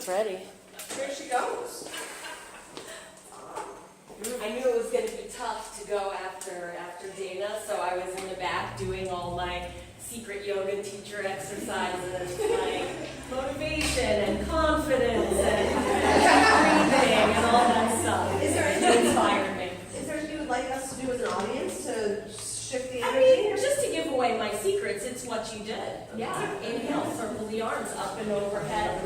Ready. Here she goes. I knew it was going to be tough to go after Dana, so I was in the back doing all my secret yoga teacher exercises, like motivation and confidence and breathing and all that stuff. Is there It anything, inspired me. is there anything you would like us to do as an audience to shift the I energy? mean, just to give away my secrets, it's what you did. Yeah. Inhale, circle the arms up and overhead.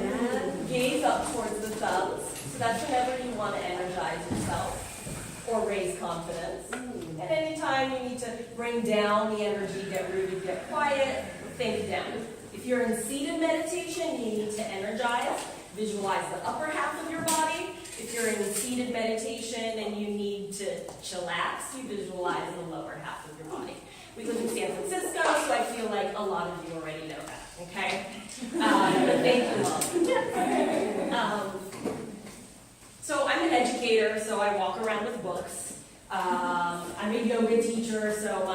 Gaze up towards the thumbs. So that's whenever you want to energize yourself or raise confidence. And anytime you need to bring down the energy, get rooted, get quiet, think down. If you're in seated meditation, you need to energize. Visualize the upper half of your body. If you're in seated meditation and you need to chillax, you visualize the lower half of your body. We live in San Francisco, so I feel like a lot of you already know that, okay? But thank you, Mom. So I'm an educator, so I walk around with books. I'm a yoga teacher, so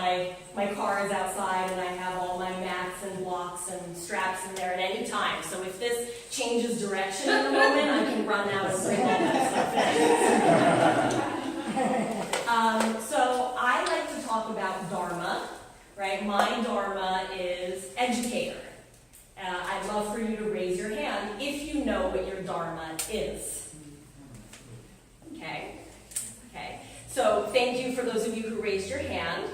my car is outside and I have all my mats and blocks and straps in there at any time. So if this changes direction in a moment, I can run out and bring all that stuff in. So I like to talk about Dharma, right? My Dharma is educator. I'd love for you to raise your hand if you know what your Dharma is. Okay. So thank you for those of you who raised your hand.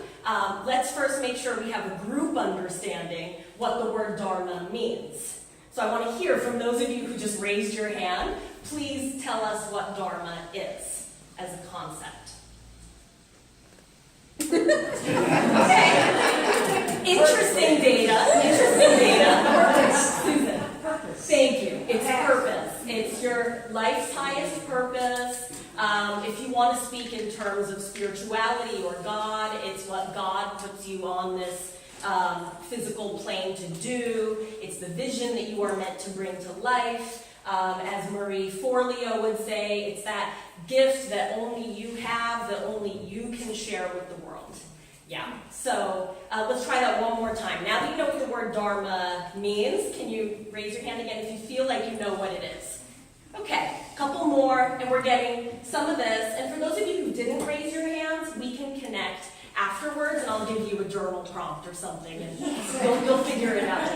Let's first make sure we have a group understanding what the word Dharma means. So I want to hear from those of you who just raised your hand. Please tell us what Dharma is as a concept. Okay. Interesting data. Susan. Purpose. Thank you. It's purpose. It's your life's highest purpose. If you want to speak in terms of spirituality or God, it's what God puts you on this physical plane to do. It's the vision that you are meant to bring to life. As Marie Forleo would say, it's that gift that only you have, that only you can share with the world. Yeah, so let's try that one more time. Now that you know what the word Dharma means, can you raise your hand again if you feel like you know what it is? Okay, a couple more, and we're getting some of this. And for those of you who didn't raise your hands, we can connect afterwards, and I'll give you a journal prompt or something, and you'll figure it out.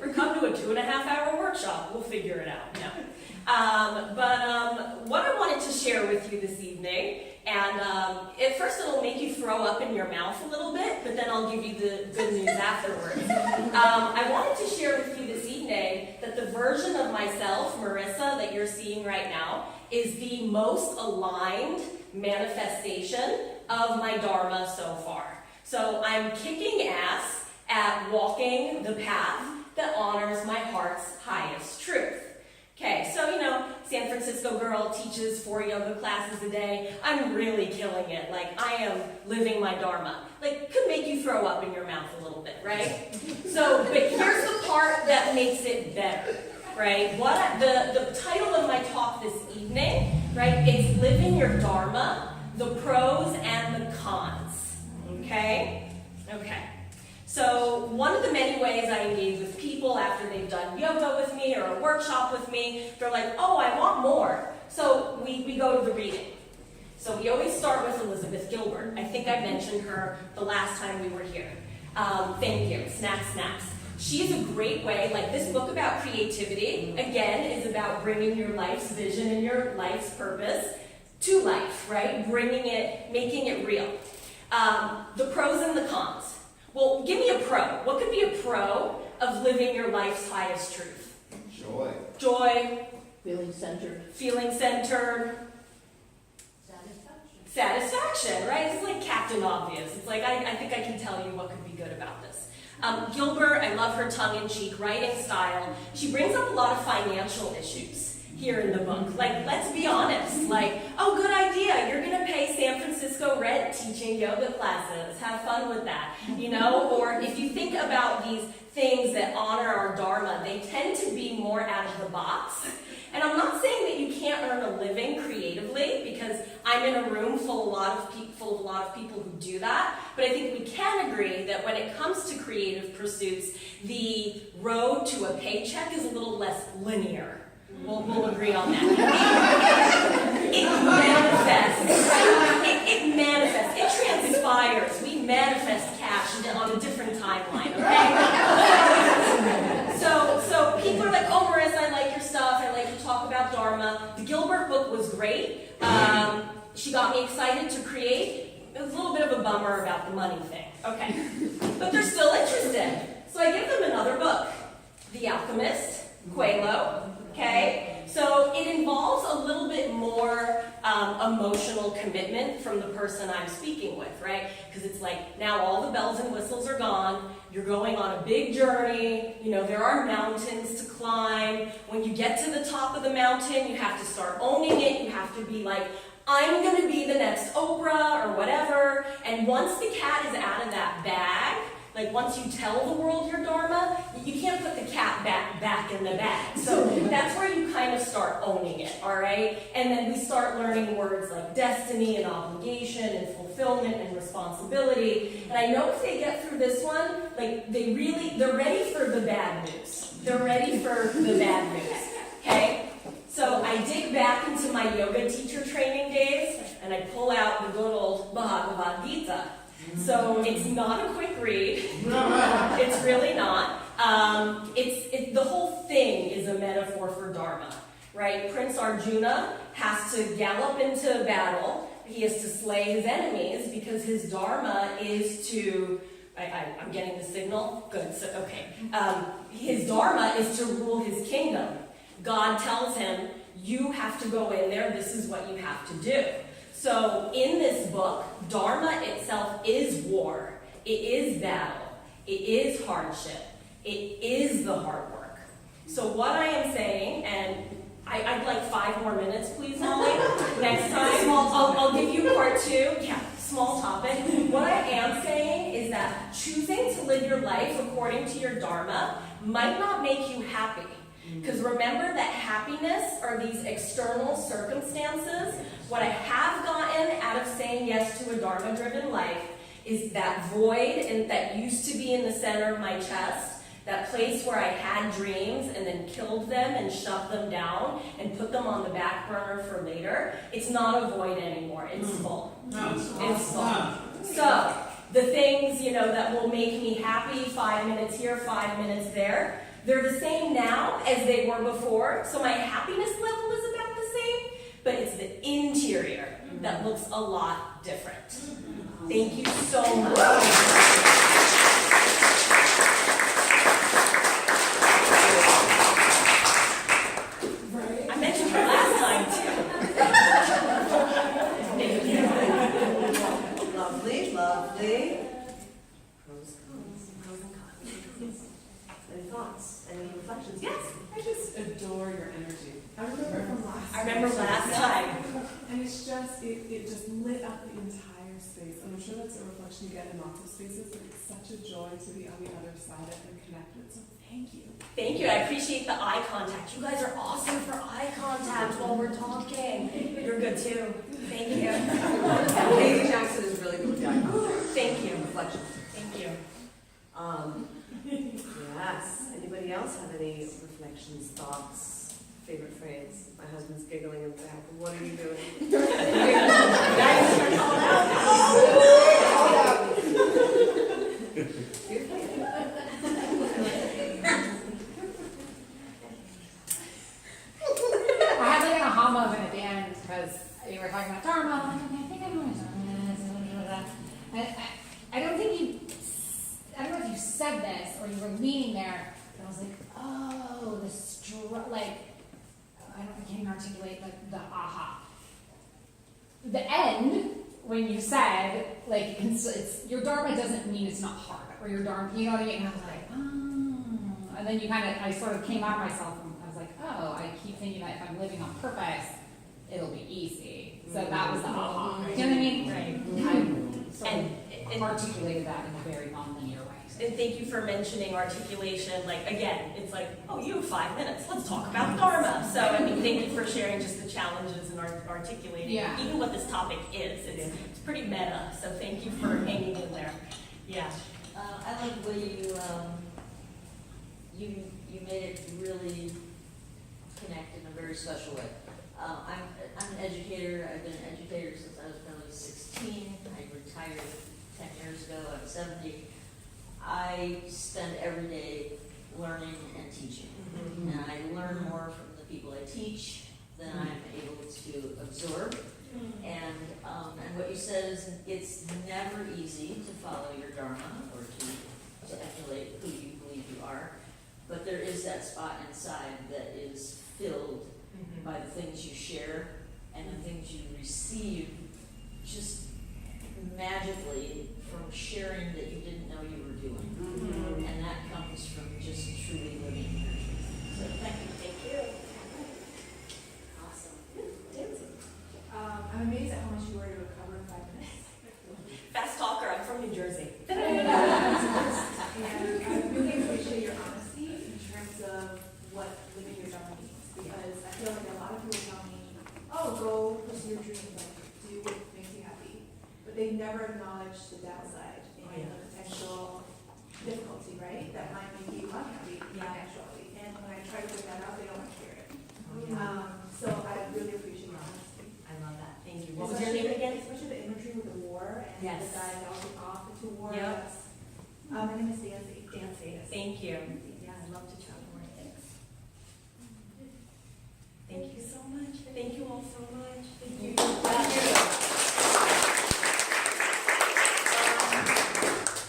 Or come to a 2.5-hour workshop. We'll figure it out. No. What I wanted to share with you this evening, and at first it'll make you throw up in your mouth a little bit, but then I'll give you the good news afterwards. I wanted to share with you this evening that the version of myself, Marissa, that you're seeing right now, is the most aligned manifestation of my Dharma so far. So I'm kicking ass at walking the path that honors my heart's highest truth. Okay, so San Francisco girl teaches 4 yoga classes a day. I'm really killing it. Like, I am living my Dharma. Like, could make you throw up in your mouth a little bit, right? So, but here's the part that makes it better, right? The title of my talk this evening, right, it's Living Your Dharma, the pros and the cons, okay? Okay. So one of the many ways I engage with people after they've done yoga with me or a workshop with me, they're like, oh, I want more. So we go to the reading. So we always start with Elizabeth Gilbert. I think I mentioned her the last time we were here. Thank you. Snaps. She is a great way, like this book about creativity, again, is about bringing your life's vision and your life's purpose to life, right? Bringing it, making it real. The pros and the cons. Well, give me a pro. What could be a pro of living your life's highest truth? Joy. Joy. Feeling centered. Feeling centered. Satisfaction, right? It's like Captain Obvious. It's like, I think I can tell you what could be good about this. Gilbert, I love her tongue-in-cheek writing style. She brings up a lot of financial issues here in the book. Like, let's be honest. Like, oh, good idea. You're going to pay San Francisco rent teaching yoga classes. Have fun with that. Or if you think about these things that honor our Dharma, they tend to be more out of the box. And I'm not saying that you can't earn a living creatively, because I'm in a room full of a lot of people who do that. But I think we can agree that when it comes to creative pursuits, the road to a paycheck is a little less linear. We'll agree on that. It manifests, right? It manifests, it transpires. We manifest cash on a different timeline, okay? So people are like, oh, Marissa, I like your stuff. I like to talk about Dharma. The Gilbert book was great. She got me excited to create. It was a little bit of a bummer about the money thing. Okay. But they're still interested. So I give them another book. The Alchemist, Coelho. Okay? So it involves a little bit more emotional commitment from the person I'm speaking with, right? Because it's like, now all the bells and whistles are gone. You're going on a big journey. You know, there are mountains to climb. When you get to the top of the mountain, you have to start owning it. You have to be like, I'm going to be the next Oprah or whatever. And once the cat is out of that bag, like once you tell the world your Dharma, you can't put the cat back in the bag. So that's where you kind of start owning it, all right? And then we start learning words like destiny and obligation and fulfillment and responsibility. And I know if they get through this one, like they're ready for the bad news. They're ready for the bad news, okay? So I dig back into my yoga teacher training days, and I pull out the good old Bhagavad Gita. So it's not a quick read. It's really not. The whole thing is a metaphor for Dharma, right? Prince Arjuna has to gallop into battle. He has to slay his enemies because his Dharma is to... I'm getting the signal? Good. So, okay. His Dharma is to rule his kingdom. God tells him, you have to go in there, this is what you have to do. So in this book, Dharma itself is war. It is battle. It is hardship. It is the hard work. So what I am saying, and I'd like 5 more minutes, please, Molly. Next time, I'll give you part 2. Yeah, small topic. What I am saying is that choosing to live your life according to your Dharma might not make you happy. Because remember that happiness are these external circumstances. What I have gotten out of saying yes to a Dharma-driven life is that void and that used to be in the center of my chest, that place where I had dreams and then killed them and shoved them down and put them on the back burner for later. It's not a void anymore. It's full. It's full. So the things, that will make me happy, 5 minutes here, 5 minutes there, they're the same now as they were before, so my happiness level is about the same, but it's the interior that looks a lot different. Thank you so much. I mentioned her last time, too. Lovely, lovely. Pros and cons. Any thoughts? Any reflections? Yes. I just adore your energy. I remember from last time. I remember last time. And it's just, it just lit up the entire space. And I'm sure that's a reflection you get in lots of spaces, but it's such a joy to be on the other side of it and connected. So thank you. Thank you. I appreciate the eye contact. You guys are awesome for eye contact while we're talking. You're good too. Thank you. Daisy Jackson is really good with the eye contact. Thank you. Reflection. Thank you. Yes. Anybody else have any reflections, thoughts, favorite phrase? My husband's giggling in the back. What are you doing? I had like an aha moment at the end because you were talking about Dharma. I'm like, I think I know what Dharma is. I don't know if you said this or you were leaning there, but I was like, oh, I can't even articulate the aha. The end, when you said, like, your Dharma doesn't mean it's not hard, or your Dharma, you know what I mean? And I was like, oh. And then I sort of came out myself and I was like, oh, I keep thinking that if I'm living on purpose, it'll be easy. So that was the aha. Do you know what I mean? Right. I articulated that in a very non-linear way. And thank you for mentioning articulation. Like, again, it's like, oh, you have 5 minutes. Let's talk about Dharma. So, thank you for sharing just the challenges and articulating even what this topic is. It's pretty meta, so thank you for hanging in there. Yeah. I like the way you you made it really connect in a very special way. I'm an educator. I've been an educator since I was probably 16. I retired 10 years ago. I'm 70. I spend every day learning and teaching. Mm-hmm. And I learn more from the people I teach than I'm able to absorb. And what you said is it's never easy to follow your Dharma or to emulate who you believe you are. But there is that spot inside that is filled by the things you share and the things you receive just magically from sharing that you didn't know you were doing. And that comes from just truly living your truth. So thank you. Thank you. Awesome. I'm amazed at how much you were able to cover in 5 minutes. Fast talker, I'm from New Jersey. And I really appreciate your honesty in terms of what living your Dharma means. Because I feel like a lot of people tell me, oh, go pursue your dreams, like do what makes you happy. But they never acknowledge the downside and the potential difficulty, right? That might make you unhappy actually. And when I try to bring that out, they don't want to hear it. So I really appreciate your honesty. I love that. Thank you. What was your name again? Especially the imagery with the war and Yes. the guy going off into war. Yep. My name is Nancy. Thank you. Yeah, I'd love to travel more. Thanks. Thank you so much. Thank you all so much. Thank you.